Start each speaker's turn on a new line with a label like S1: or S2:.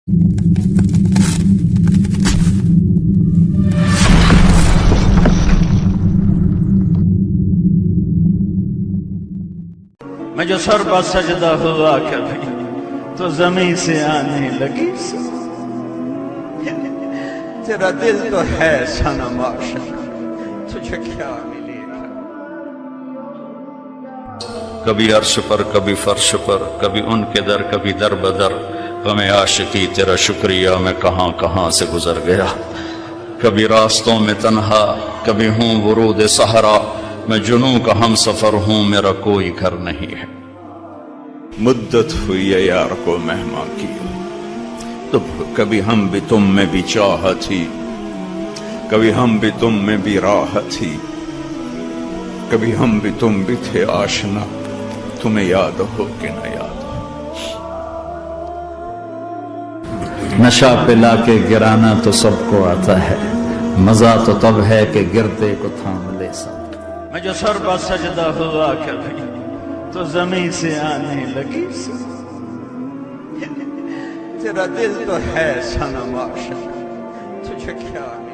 S1: میں جو سر پر سجدہ ہوا کبھی تو زمین سے آنے لگی تیرا دل تو ہے صنم عاشق، تجھے کیا ملے گا؟
S2: کبھی عرش پر کبھی فرش پر، کبھی ان کے در کبھی در بدر، غم عاشقی تیرا شکریہ میں کہاں کہاں سے گزر گیا. کبھی راستوں میں تنہا، کبھی ہوں ورود صحرا، میں جنوں کا ہم سفر ہوں، میرا کوئی گھر نہیں ہے.
S3: مدت ہوئی ہے یار کو مہمان کی، تو کبھی ہم بھی تم میں بھی چاہت تھی، کبھی ہم بھی تم میں بھی راحت تھی، کبھی ہم بھی تم بھی تھے آشنا، تمہیں یاد ہو کہ نہ یاد ہو.
S4: نشہ پلا کے گرانا تو سب کو آتا ہے، مزہ تو تب ہے کہ گرتے کو تھام لے سب.
S1: میں جو سر پر سجدہ ہوا کبھی تو زمین سے آنے لگی تیرا دل تو ہے صنم عاشق، تجھے کیا ملے گا؟